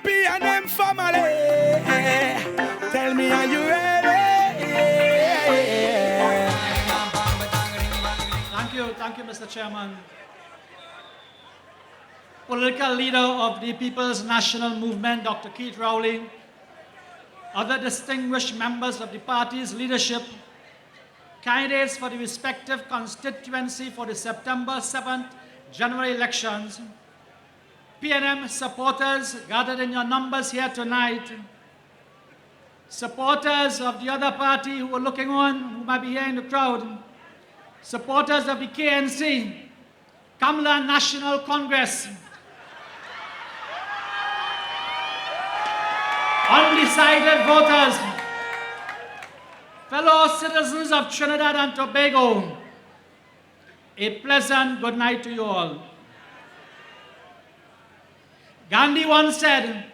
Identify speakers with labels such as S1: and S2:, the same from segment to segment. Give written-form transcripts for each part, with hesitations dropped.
S1: PNM family. Tell me, are you ready?
S2: Thank you, Mr. Chairman. Political leader of the People's National Movement, Dr. Keith Rowley, other distinguished members of the party's leadership, candidates for the respective constituency for the September 7th general elections, PNM supporters gathered in your numbers here tonight, supporters of the other party who are looking on, who might be here in the crowd, supporters of the KNC, Kamla National Congress, undecided voters, fellow citizens of Trinidad and Tobago, a pleasant good night to you all. Gandhi once said,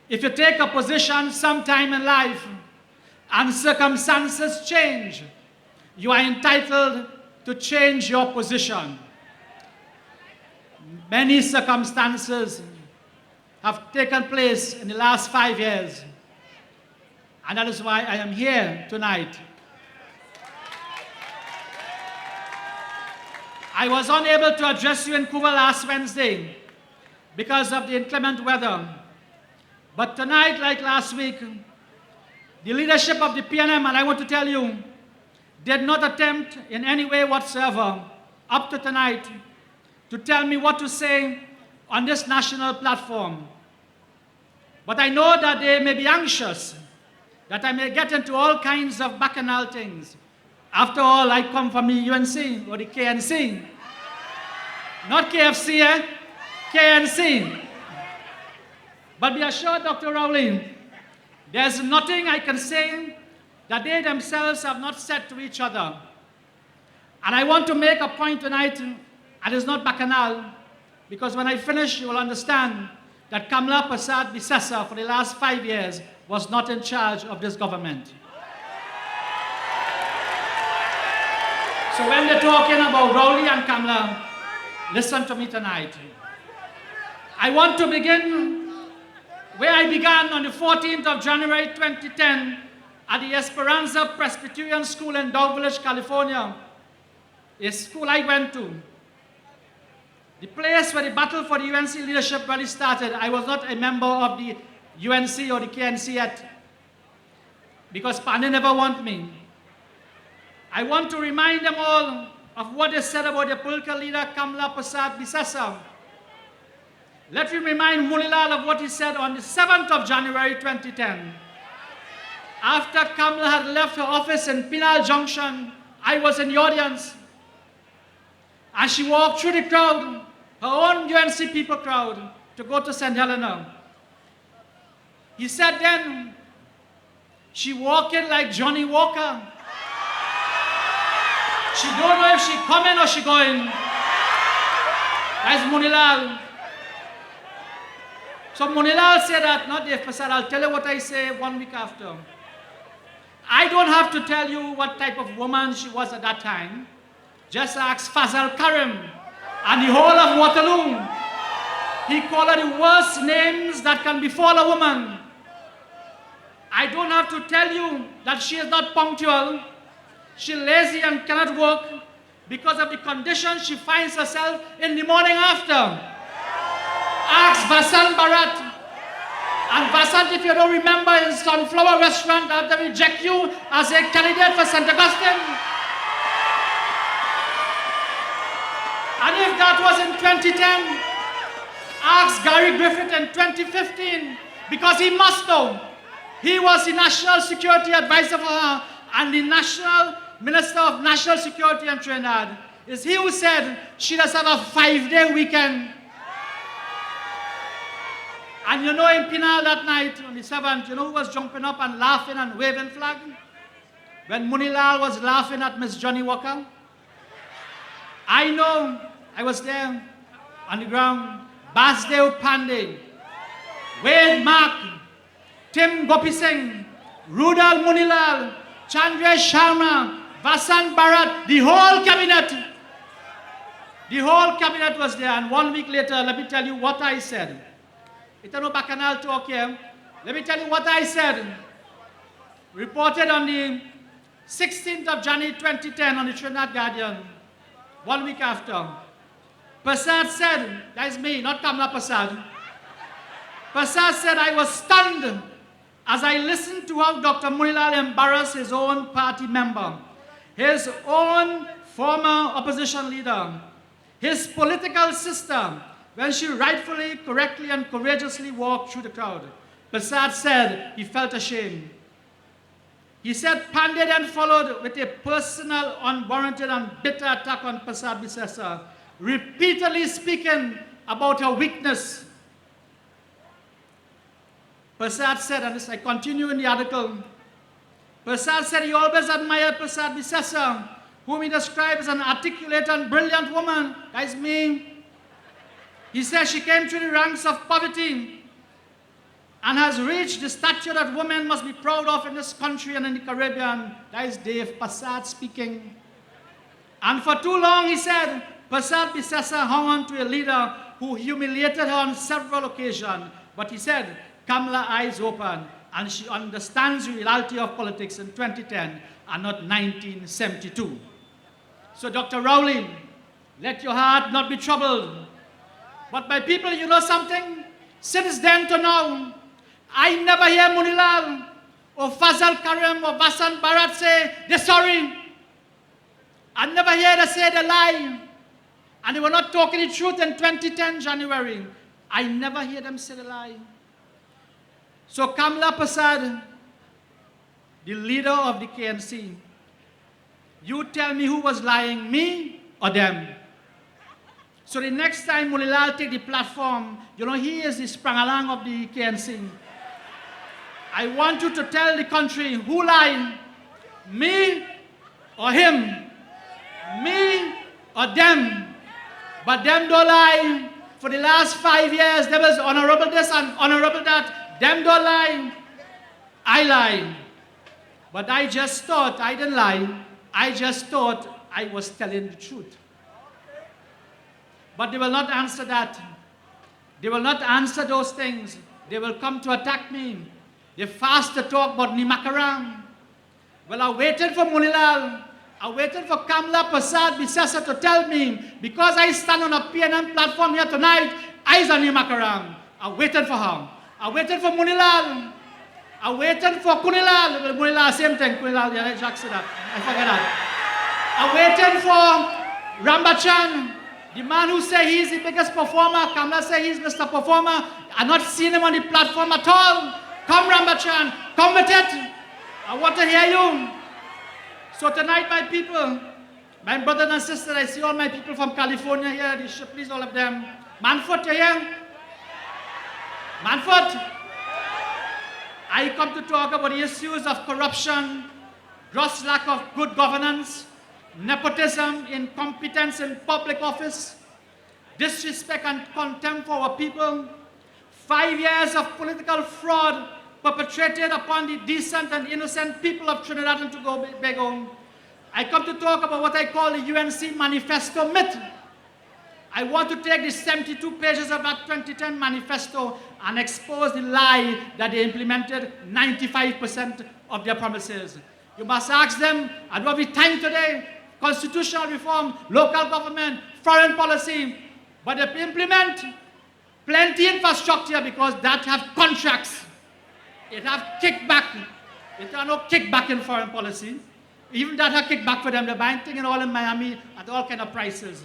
S2: if you take a position sometime in life and circumstances change, you are entitled to change your position. Many circumstances have taken place in the last 5 years, and that is why I am here tonight. I was unable to address you in Couva last Wednesday because of the inclement weather. But tonight, like last week, the leadership of the PNM, and I want to tell you, did not attempt in any way whatsoever, up to tonight, to tell me what to say on this national platform. But I know that they may be anxious, that I may get into all kinds of bacchanal things. After all, I come from the UNC or the KNC. Not KFC, eh? KNC. But be assured, Dr. Rowley, there's nothing I can say that they themselves have not said to each other. And I want to make a point tonight, and it's not bacchanal, because when I finish, you will understand that Kamla Prasad Bisesa for the last 5 years was not in charge of this government. So when they're talking about Rowley and Kamla, listen to me tonight. I want to begin where I began on the 14th of January 2010 at the Esperanza Presbyterian School in Dog Village, California, a school I went to. The place where the battle for the UNC leadership really started. I was not a member of the UNC or the KNC yet, because Pani never wanted me. I want to remind them all of what they said about the political leader Kamla Prasad Bisesa. Let me remind Munilal of what he said on the 7th of January 2010. After Kamla had left her office in Pinal Junction, I was in the audience. And she walked through the crowd, her own UNC people crowd, to go to St. Helena. He said then, she walking like Johnny Walker. She don't know if she coming or she going. That's Munilal. So Munilal said that, not Dave Prasad, I'll tell you what I say 1 week after. I don't have to tell you what type of woman she was at that time. Just ask Fazal Karim and the whole of Waterloo. He called her the worst names that can befall a woman. I don't have to tell you that she is not punctual. She's lazy and cannot work because of the conditions she finds herself in the morning after. Ask Vasant Bharat. And Vasant, if you don't remember, in Sunflower Restaurant, after we reject you as a candidate for St. Augustine. And if that was in 2010, ask Gary Griffith in 2015, because he must know. He was the National Security Advisor for her and the National Minister of National Security in Trinidad. It's he who said she does have a 5-day weekend. And you know, in Pinal that night, on the 7th, you know who was jumping up and laughing and waving flag? When Munilal was laughing at Miss Johnny Walker. I know, I was there on the ground. Basdev Pandey, Wade Mark, Tim Gopi Singh, Rudal Munilal, Chandresh Sharma, Vasant Bharat, the whole cabinet. The whole cabinet was there. And 1 week later, let me tell you what I said. It's no bacchanal talk here. Let me tell you what I said. Reported on the 16th of January 2010 on the Trinidad Guardian, 1 week after. Prasad said, that is me, not Kamla Prasad. Prasad said, I was stunned as I listened to how Dr. Munilal embarrassed his own party member, his own former opposition leader, his political sister, when she rightfully, correctly, and courageously walked through the crowd. Prasad said he felt ashamed. He said Pandey then followed with a personal, unwarranted, and bitter attack on Prasad Bisesa, repeatedly speaking about her weakness. Prasad said, and this I continue in the article, Prasad said he always admired Prasad Bisesa, whom he described as an articulate and brilliant woman. That is me. He says she came through the ranks of poverty and has reached the stature that women must be proud of in this country and in the Caribbean. That is Dave Prasad speaking. And for too long, he said, Prasad Bisesa hung on to a leader who humiliated her on several occasions. But he said, Kamla eyes open, and she understands the reality of politics in 2010 and not 1972. So Dr. Rowley, let your heart not be troubled. But my people, you know something? Since then to now, I never hear Munilal or Fazal Karim or Vasant Bharat say they're sorry. I never hear them say they lie. And they were not talking the truth in 2010 January. I never hear them say they lie. So Kamla Prasad, the leader of the KNC, you tell me who was lying, me or them? So the next time Munilal take the platform, you know, he is the Sprangalang of the KNC. I want you to tell the country who lied, me or him, me or them. But them don't lie. For the last 5 years, there was honorable this and honorable that. Them don't lie. I lie. But I just thought I didn't lie. I just thought I was telling the truth. But they will not answer that. They will not answer those things. They will come to attack me. They fast to talk about Nimakaram. Well, I waited for Munilal. I waited for Kamla Prasad Bisesa to tell me, because I stand on a PNM platform here tonight, I is a Nimakaram. I waited for her. I waited for Munilal. I waited for Kunilal. Munilal, same thing. Kunilal, yeah, Jack said that. I forget that. I waited for Rambachan. The man who said he's the biggest performer, Kamla said he's Mr. Performer. I'm not seeing him on the platform at all. Come, Rambachan, come with it. I want to hear you. So tonight, my people, my brothers and sisters, I see all my people from California here, the Shipleys, all of them. Manfoot, you here? Manfoot? I come to talk about the issues of corruption, gross lack of good governance, nepotism, incompetence in public office, disrespect and contempt for our people, 5 years of political fraud perpetrated upon the decent and innocent people of Trinidad and Tobago. I come to talk about what I call the UNC Manifesto myth. I want to take the 72 pages of that 2010 manifesto and expose the lie that they implemented 95% of their promises. You must ask them, I don't have the time today, constitutional reform, local government, foreign policy, but they implement plenty infrastructure because that have contracts. It have kickback. It have no kickback in foreign policy. Even that have kickback for them. They're buying things all in Miami at all kind of prices.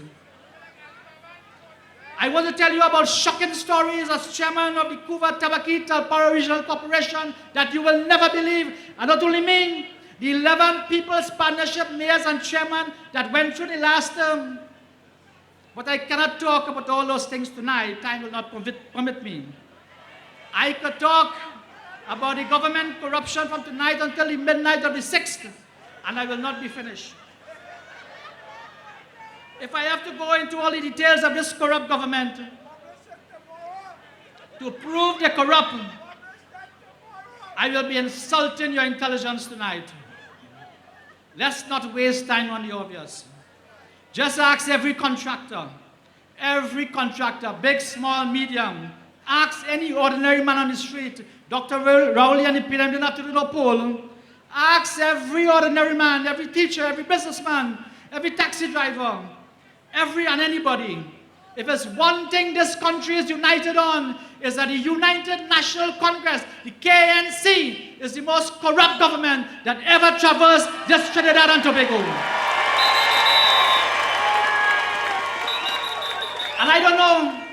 S2: I want to tell you about shocking stories as chairman of the Kuva Tabaki Talpara Regional Corporation that you will never believe. And not only me, the 11 People's Partnership mayors and chairman that went through the last term. But I cannot talk about all those things tonight. Time will not permit me. I could talk about the government corruption from tonight until the midnight of the 6th, and I will not be finished. If I have to go into all the details of this corrupt government to prove they're corrupt, I will be insulting your intelligence tonight. Let's not waste time on the obvious. Just ask every contractor, big, small, medium, Ask any ordinary man on the street. Dr. Rowley and the PM didn't have to do no poll. Ask every ordinary man, every teacher, every businessman, every taxi driver, and anybody. If there's one thing this country is united on, is that the United National Congress, the KNC, is the most corrupt government that ever traversed this Trinidad and Tobago. And I don't know,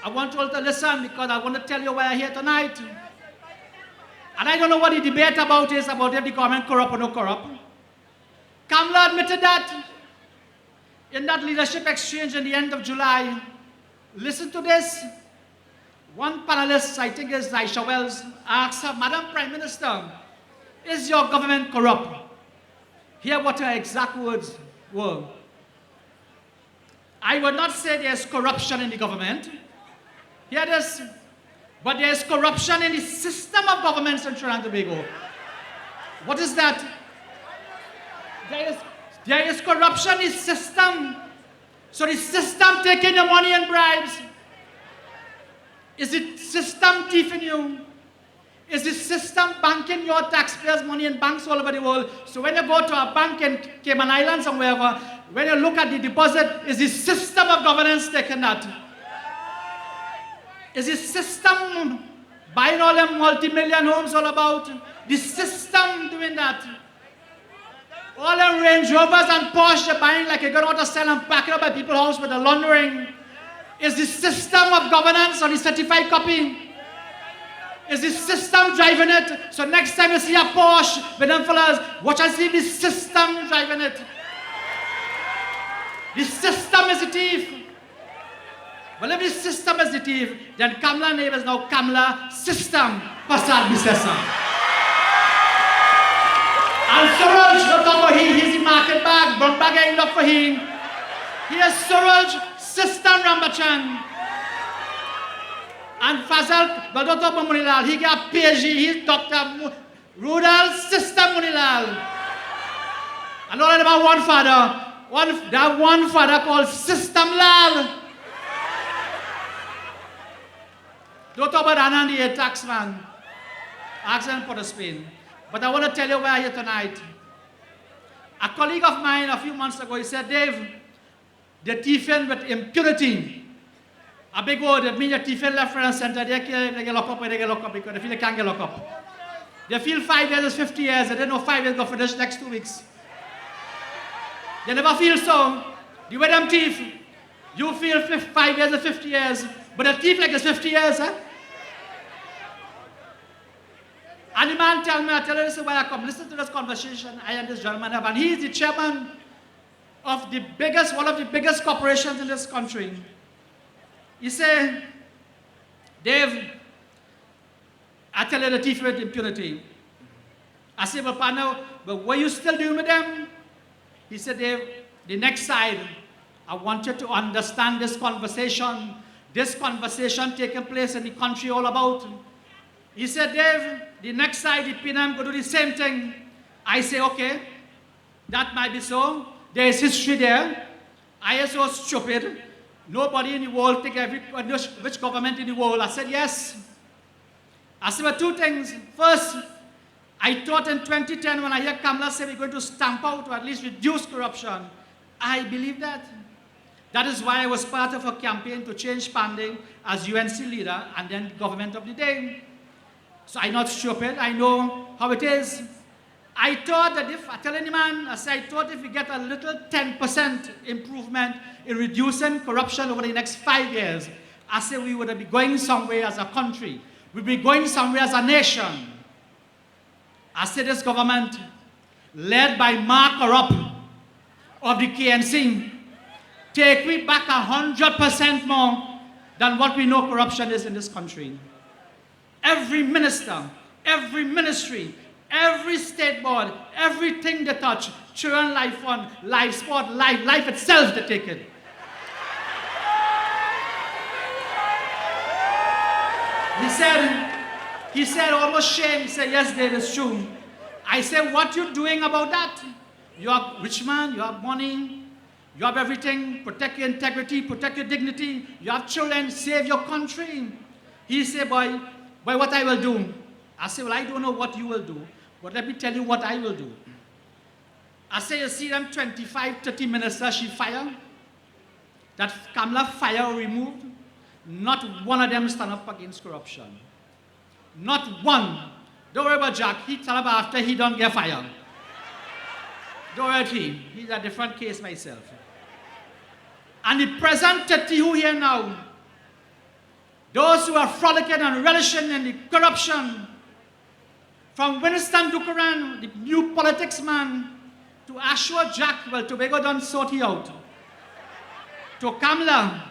S2: I want you all to listen because I want to tell you why I'm here tonight. And I don't know what the debate about is about if the government corrupt or not corrupt. Kamla admitted that in that leadership exchange in the end of July. Listen to this. One panelist, I think is Aisha Wells, asked her, Madam Prime Minister, is your government corrupt? Hear what her exact words were. I would not say there's corruption in the government. Hear this. But there's corruption in the system of governments in Trinidad and Tobago. What is that? There is corruption in the system. So the system taking your money and bribes. Is the system thieving you? Is the system banking your taxpayers' money in banks all over the world? So when you go to a bank in Cayman Islands or wherever, when you look at the deposit, is the system of governance taking that? Is the system buying all them multi-million homes all about? The system doing that? All them Range Rovers and Porsche they're buying like you're going out to sell and pack it up at people's house with the laundering. Is the system of governance on the certified copy? Is the system driving it? So next time you see a Porsche with them fellas, watch and see the system driving it. The system is the thief. Well, if the system is the thief, then Kamla name is now Kamla System Pasal Bisesa. And Suraj, don't talk about him, he's the market bag, brown bag ain't look for him. Here's Suraj System Rambachan. And Fazal, well, don't talk about Munilal, he got PhD, he's Dr. Rudal System Munilal. And all of them are one father, that one father called System Lal. Don't talk about Anand, the tax man. Ask him for the Spain. But I want to tell you why I'm here tonight. A colleague of mine a few months ago, he said, Dave, they're thieving with impunity. A big word, that means you're thieving left, right, and center. They get locked up or they get locked up because they feel they can't get locked up. They feel 5 years is 50 years. They didn't know 5 years go for this next 2 weeks. They never feel so. The way them thief, you feel 5 years or 50 years. But a thief like it's 50 years, eh? And the man tell me, I tell you this is why I come. Listen to this conversation I and this gentleman have. And he is the chairman of the biggest, one of the biggest corporations in this country. He said, Dave, I tell you the thief with impunity. I said, well, partner, but what are you still doing with them? He said, Dave, the next side, I want you to understand this conversation taking place in the country all about. He said, Dave, the next side, the PNM go do the same thing. I say, okay, that might be so. There is history there. I am so stupid. Nobody in the world think which government in the world. I said, yes. I said, well, two things. First, I thought in 2010 when I hear Kamla say we're going to stamp out or at least reduce corruption. I believe that. That is why I was part of a campaign to change Pandey as UNC leader and then government of the day. So I'm not stupid. I know how it is. I thought that if, I tell any man, I thought if we get a little 10% improvement in reducing corruption over the next 5 years, I said we would be going somewhere as a country. We'd be going somewhere as a nation. I said this government, led by Mark Arup of the KNC, take me back 100% more than what we know corruption is in this country. Every minister, every ministry, every state board, everything they touch, Children Life Fund, Life Sport, life itself, they take it. He said, almost shame. He said, yes, Dave, it's true. I said, what you doing about that? You are rich man, you have money, you have everything, protect your integrity, protect your dignity, you have children, save your country. He said, boy, what I will do? I said, well, I don't know what you will do, but let me tell you what I will do. I say, you see them 25, 30 ministers she fired? That Kamala fire or removed? Not one of them stand up against corruption. Not one. Don't worry about Jack. He tell about after he don't get fired. Don't worry about him. He's a different case myself. And the present 30 who here now, those who are frolicking and relishing in the corruption, from Winston Dukaran, the new politics man, to Ashwa Jack, well, Tobago done sort he out. To Kamala,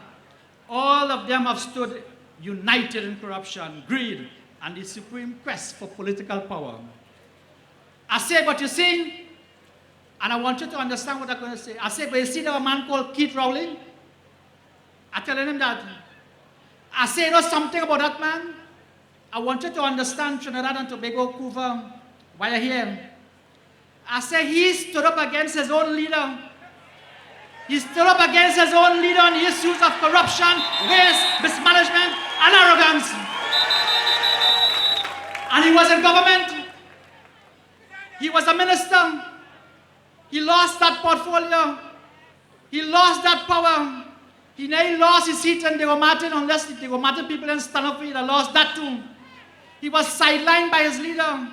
S2: all of them have stood united in corruption, greed, and the supreme quest for political power. I say, but you see, and I want you to understand what I'm going to say. I say, but you see there a man called Keith Rowling? I telling him that. I say, you know something about that man? I want you to understand Trinidad and Tobago, Cuba, why you're here. I say, he stood up against his own leader. He stood up against his own leader on the issues of corruption, waste, mismanagement, and arrogance. And he was in government. He was a minister. He lost that portfolio. He lost that power. He nearly lost his seat in Diego Martin unless the Diego Martin people didn't stand up for it. He lost that too. He was sidelined by his leader.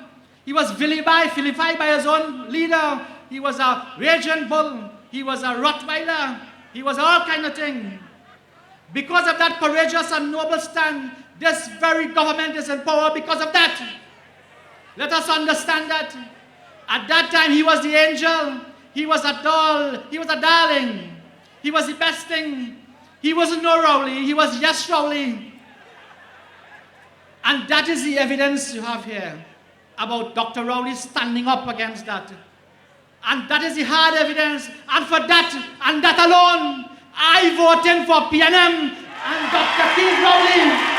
S2: He was vilified by his own leader. He was a raging bull. He was a Rottweiler. He was all kind of thing. Because of that courageous and noble stand, this very government is in power because of that. Let us understand that. At that time, he was the angel. He was a doll. He was a darling. He was the best thing. He wasn't no Rowley. He was yes Rowley. And that is the evidence you have here about Dr. Rowley standing up against that. And that is the hard evidence. And for that, and that alone, I voted for PNM and Dr. Keith Rowley.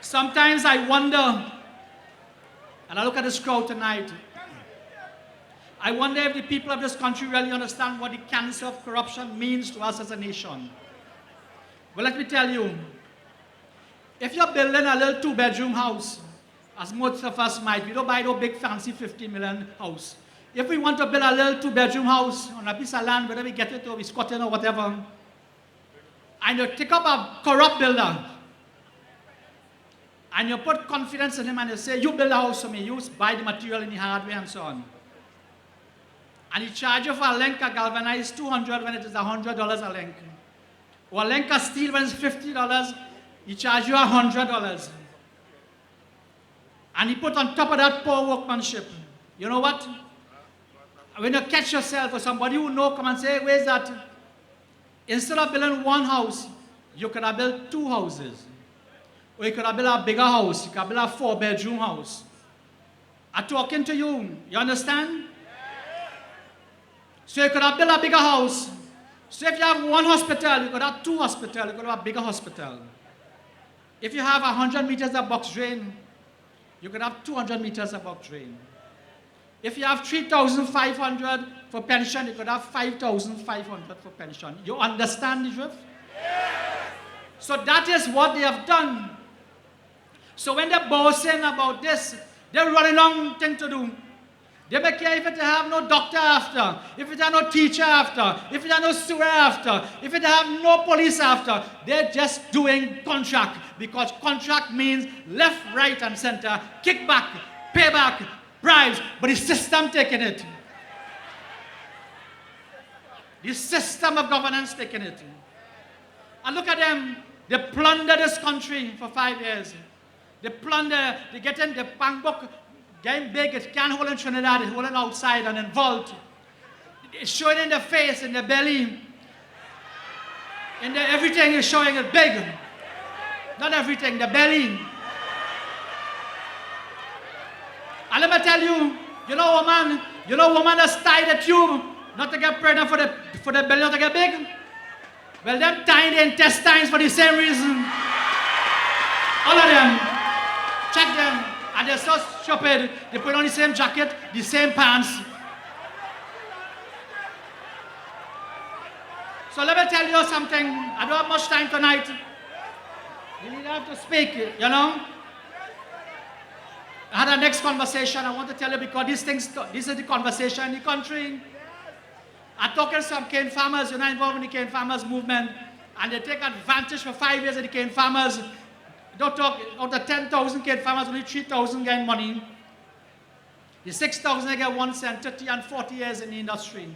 S2: Sometimes I wonder, and I look at this crowd tonight, I wonder if the people of this country really understand what the cancer of corruption means to us as a nation. Well, let me tell you, if you're building a little two-bedroom house, as most of us might, we don't buy no big fancy 50 million house. If we want to build a little two-bedroom house on a piece of land, whether we get it or we squat in or whatever, and you take up a corrupt builder, and you put confidence in him and you say, you build a house for me, you buy the material and the hardware and so on. And he charge you for a link of galvanized $200 when it is $100 a link. Or a link of steel when it's $50, he charge you $100. And he put on top of that poor workmanship. You know what? When you catch yourself or somebody who know come and say, hey, where's that? Instead of building one house, you could have built two houses. Or you could have built a bigger house. You could have built a 4-bedroom house. I'm talking to you. You understand? So you could have built a bigger house. So if you have one hospital, you could have two hospitals. You could have a bigger hospital. If you have 100 meters of box drain, you could have 200 meters of box drain. If you have 3,500 for pension, you could have 5,500 for pension. You understand the drift? Yes. So that is what they have done. So when they're boasting about this, they're running on thing to do. They don't care if it have no doctor after, if it have no teacher after, if it have no sewer after, if it have no police after. They're just doing contract because contract means left, right, and center, kickback, payback, bribes, but the system taking it. The system of governance taking it. And look at them. They plunder this country for 5 years. They plunder, they get in the bank book. Getting big, it can't hold in Trinidad, it's holding outside and involved. It's showing in the face, in the belly. Everything is showing it big. Not everything, the belly. And let me tell you, you know woman that's tied a tube, not to get pregnant for the belly not to get big? Well, them tying the intestines for the same reason. All of them. Check them. And they're so stupid, they put on the same jacket, the same pants. So let me tell you something. I don't have much time tonight. You need to have to speak, you know. I had a next conversation I want to tell you because this is the conversation in the country. I'm talking to some cane farmers, you're not involved in the cane farmers movement, and they take advantage for 5 years of the cane farmers. Don't talk, out of 10,000 cane farmers, only 3,000 get money. The 6,000 they get 1 cent, 30 and 40 years in the industry.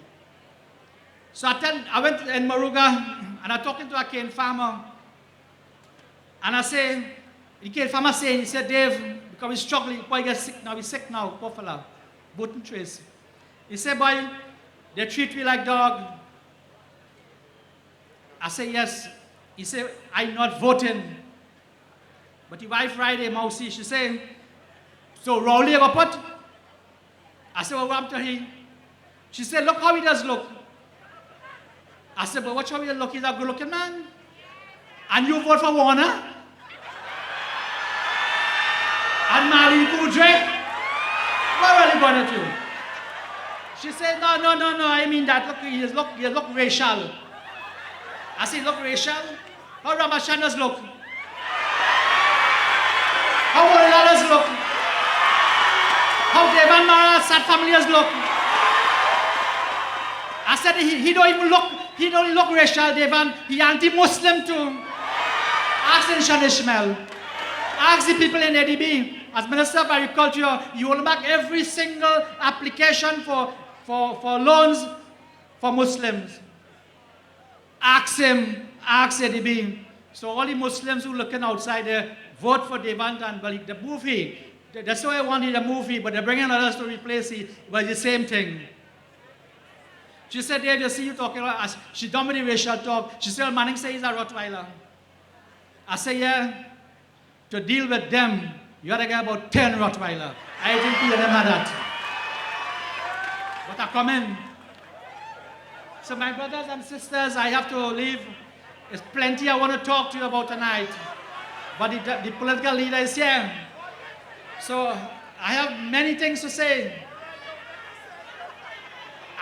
S2: So I went in Moruga, and I'm talking to a cane farmer, and I say, the cane farmer saying, he said, Dave, because we're struggling, boy gets sick now, he's sick now, poor fella, boot and trace. He said, boy, they treat me like dog. I say, yes. He said, I'm not voting. But the wife Friday, Mousy, she said, so Rowley you go put? I said, well, what happened to him? She said, look how he does look. I said, but watch how he look, he's a good looking man. And you vote for Warner? And Marlene Kudre? What are you going to do? She said, no, I mean that. Look, you look racial. I said, look racial? How Ramashandas look? How Morilalas look? How Devan Mara Sat families look? I said, he don't look racial, Devan. He anti-Muslim too. Ask Inshan Ishmael. Ask the people in ADB. As Minister of Agriculture, you will make every single application for loans for Muslims. Ask him, ask ADB. So all the Muslims who are looking outside there, vote for Devant and Balik. The movie, that's why I wanted the movie, but they're bringing others to replace it. But the same thing. She said, Dave, you see you talking about, she done with the racial talk. She said, Manning says he's a Rottweiler. I say, yeah, to deal with them, you gotta get about 10 Rottweiler. I didn't hear them at that. But I come in. So my brothers and sisters, I have to leave. There's plenty I want to talk to you about tonight. But the political leader is here. So I have many things to say.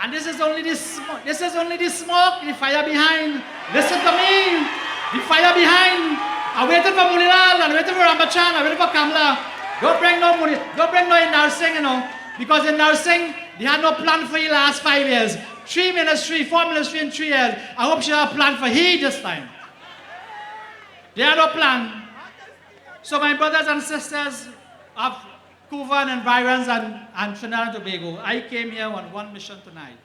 S2: And this is only the smoke, the fire behind. Listen to me. The fire behind. I waited for Mulilal, I waited for Rambachan, I waited for Kamla. Don't bring no money, don't bring no in nursing, you know. Because in nursing, they had no plan for the last 5 years. 3 ministry, 4 ministry in 3 years. I hope she have a plan for he this time. They had no plan. So my brothers and sisters of Couva and environs and Trinidad and Tobago, I came here on one mission tonight.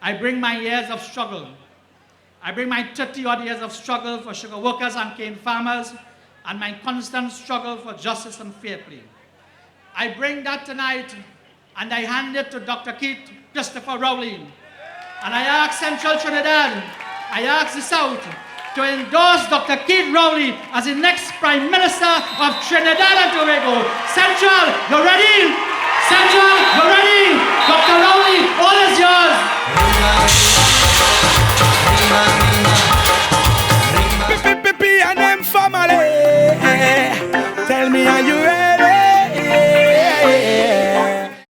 S2: I bring my years of struggle. I bring my 30-odd years of struggle for sugar workers and cane farmers and my constant struggle for justice and fair play. I bring that tonight and I hand it to Dr. Keith Christopher Rowley. And I ask Central Trinidad, I ask the South to endorse Dr. Keith Rowley as the next Prime Minister of Trinidad and Tobago. Central, you ready? Central, you ready? Dr. Rowley, all